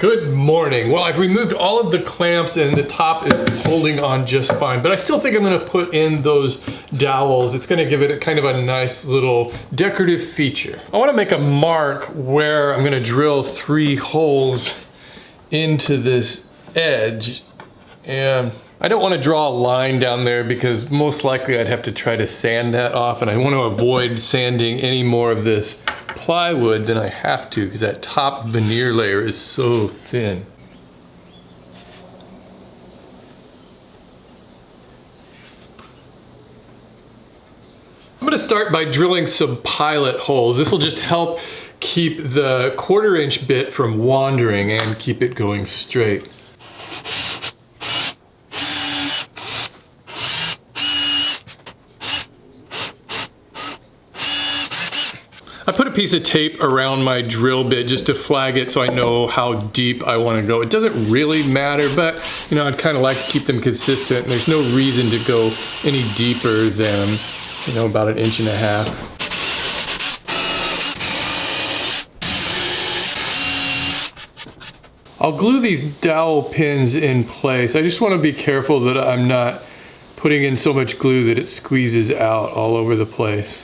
Good morning. Well, I've removed all of the clamps and the top is holding on just fine, but I still think I'm gonna put in those dowels. It's gonna give it kind of a nice little decorative feature. I wanna make a mark where I'm gonna drill 3 holes into this edge, and I don't want to draw a line down there because most likely I'd have to try to sand that off, and I want to avoid sanding any more of this plywood than I have to because that top veneer layer is so thin. I'm going to start by drilling some pilot holes. This will just help keep the 1/4 inch bit from wandering and keep it going straight. I put a piece of tape around my drill bit just to flag it so I know how deep I want to go. It doesn't really matter, but you know, I'd kind of like to keep them consistent. There's no reason to go any deeper than, you know, about 1.5 inches. I'll glue these dowel pins in place. I just want to be careful that I'm not putting in so much glue that it squeezes out all over the place.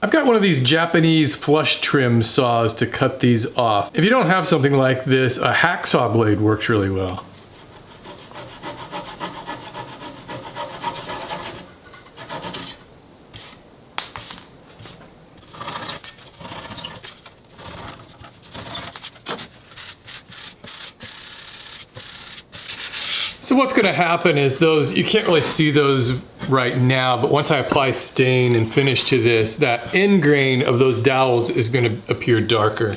I've got one of these Japanese flush trim saws to cut these off. If you don't have something like this, a hacksaw blade works really well. So what's going to happen is those, you can't really see those right now, but once I apply stain and finish to this, that end grain of those dowels is going to appear darker.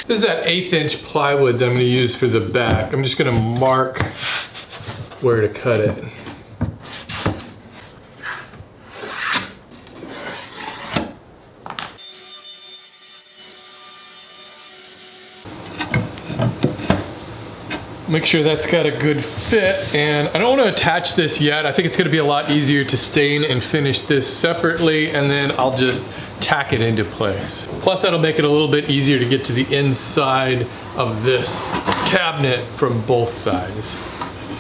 This is that 1/8 inch plywood that I'm going to use for the back. I'm just going to mark where to cut it. Make sure that's got a good fit, and I don't want to attach this yet. I think it's going to be a lot easier to stain and finish this separately, and then I'll just tack it into place. Plus that'll make it a little bit easier to get to the inside of this cabinet from both sides.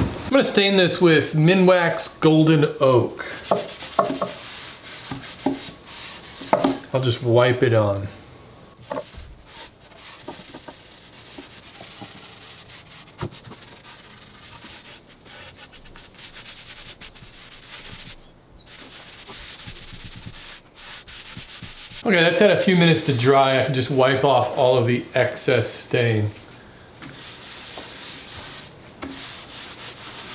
I'm going to stain this with Minwax Golden Oak. I'll just wipe it on. Okay, that's had a few minutes to dry. I can just wipe off all of the excess stain.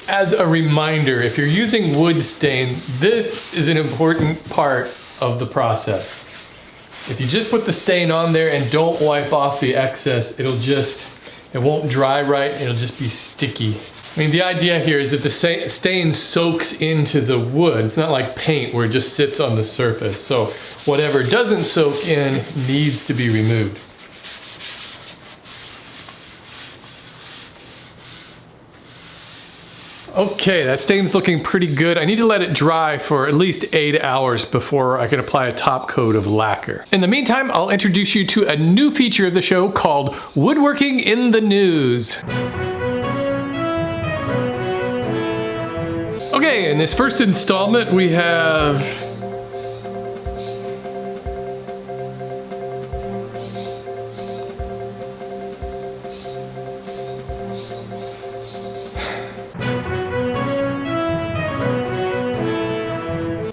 As a reminder, if you're using wood stain, this is an important part of the process. If you just put the stain on there and don't wipe off the excess, it won't dry right, it'll just be sticky. I mean, the idea here is that the stain soaks into the wood. It's not like paint where it just sits on the surface. So whatever doesn't soak in needs to be removed. Okay, that stain's looking pretty good. I need to let it dry for at least 8 hours before I can apply a top coat of lacquer. In the meantime, I'll introduce you to a new feature of the show called Woodworking in the News. Okay, in this first installment we have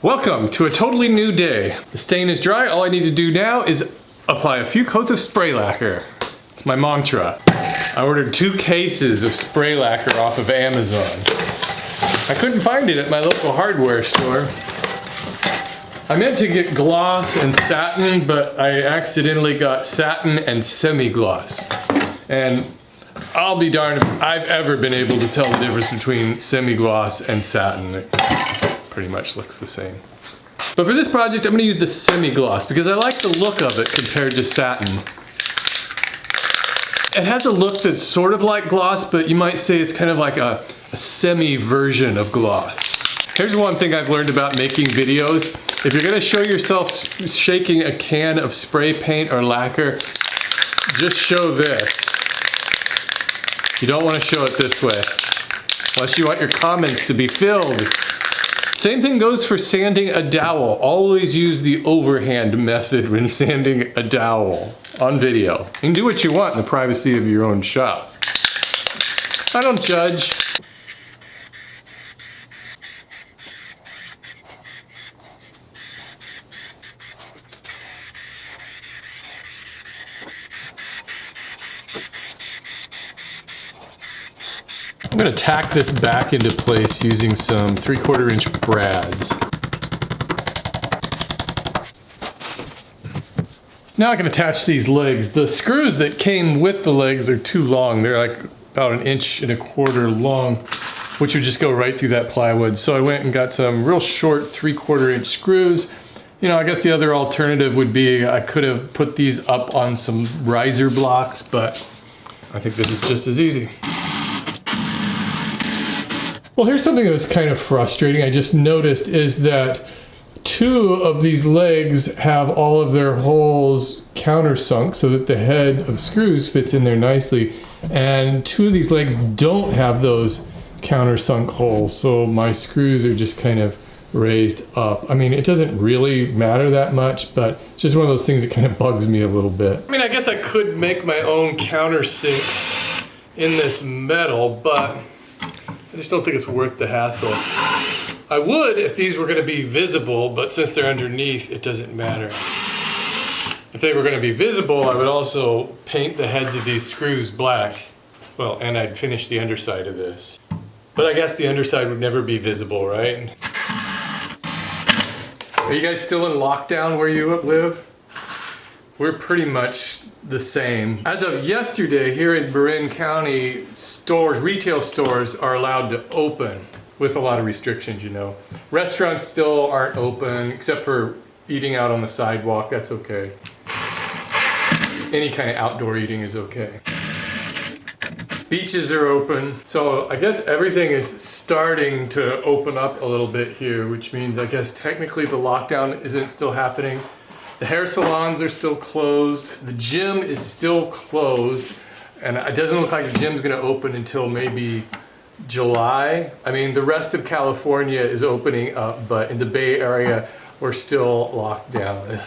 welcome to a totally new day. The stain is dry. All I need to do now is apply a few coats of spray lacquer. It's my mantra. I ordered 2 cases of spray lacquer off of Amazon. I couldn't find it at my local hardware store. I meant to get gloss and satin, but I accidentally got satin and semi-gloss. And I'll be darned if I've ever been able to tell the difference between semi-gloss and satin. It pretty much looks the same. But for this project, I'm gonna use the semi-gloss because I like the look of it compared to satin. It has a look that's sort of like gloss, but you might say it's kind of like a semi version of gloss. Here's one thing I've learned about making videos. If you're gonna show yourself shaking a can of spray paint or lacquer, just show this. You don't wanna show it this way, unless you want your comments to be filled. Same thing goes for sanding a dowel. Always use the overhand method when sanding a dowel on video. You can do what you want in the privacy of your own shop. I don't judge. I'm going to tack this back into place using some 3/4 inch brads. Now I can attach these legs. The screws that came with the legs are too long. They're like about 1 1/4 inches long, which would just go right through that plywood. So I went and got some real short 3/4 inch screws. You know, I guess the other alternative would be I could have put these up on some riser blocks, but I think this is just as easy. Well, here's something that was kind of frustrating. I just noticed is that 2 of these legs have all of their holes countersunk so that the head of screws fits in there nicely. And 2 of these legs don't have those countersunk holes. So my screws are just kind of raised up. I mean, it doesn't really matter that much, but it's just one of those things that kind of bugs me a little bit. I mean, I guess I could make my own countersinks in this metal, but I just don't think it's worth the hassle. I would if these were going to be visible, but since they're underneath, it doesn't matter. If they were going to be visible, I would also paint the heads of these screws black. Well, and I'd finish the underside of this. But I guess the underside would never be visible, right? Are you guys still in lockdown where you live? We're pretty much the same. As of yesterday, here in Marin County, retail stores are allowed to open with a lot of restrictions, you know. Restaurants still aren't open, except for eating out on the sidewalk, that's okay. Any kind of outdoor eating is okay. Beaches are open, so I guess everything is starting to open up a little bit here, which means I guess technically the lockdown isn't still happening. The hair salons are still closed. The gym is still closed. And it doesn't look like the gym's gonna open until maybe July. I mean, the rest of California is opening up, but in the Bay Area, we're still locked down.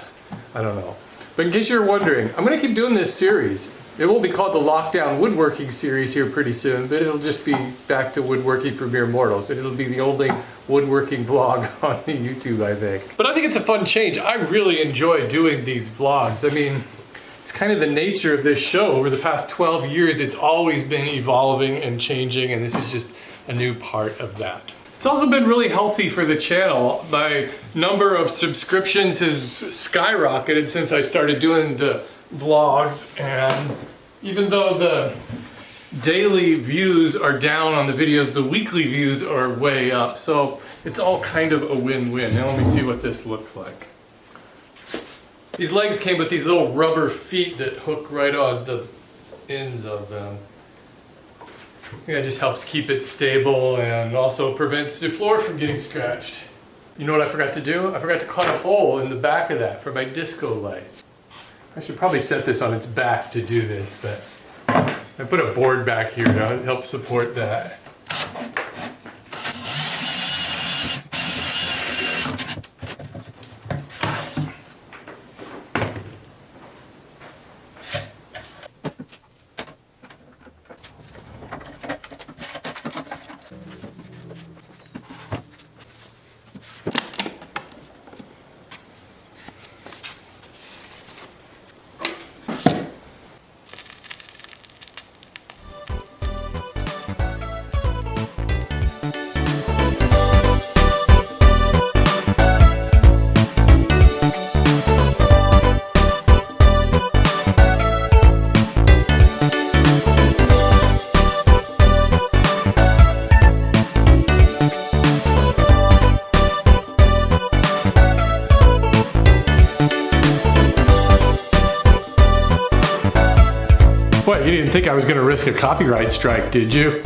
I don't know. But in case you're wondering, I'm gonna keep doing this series. It will be called the Lockdown Woodworking series here pretty soon, but it'll just be back to woodworking for mere mortals, and it'll be the only woodworking vlog on YouTube, I think. But I think it's a fun change. I really enjoy doing these vlogs. I mean, it's kind of the nature of this show. Over the past 12 years, it's always been evolving and changing, and this is just a new part of that. It's also been really healthy for the channel. My number of subscriptions has skyrocketed since I started doing the vlogs, and even though the daily views are down on the videos, the weekly views are way up, so it's all kind of a win-win. Now let me see what this looks like. These legs came with these little rubber feet that hook right on the ends of them. I think that just helps keep it stable and also prevents the floor from getting scratched. You know what I forgot to do? I forgot to cut a hole in the back of that for my disco light. I should probably set this on its back to do this, but I put a board back here to help support that. You didn't think I was gonna risk a copyright strike, did you?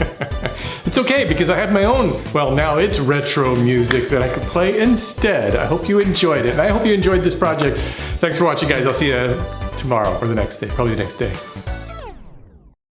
It's okay, because I have my own, well, now it's retro music that I could play instead. I hope you enjoyed it, and I hope you enjoyed this project. Thanks for watching, guys. I'll see you tomorrow or the next day, probably the next day.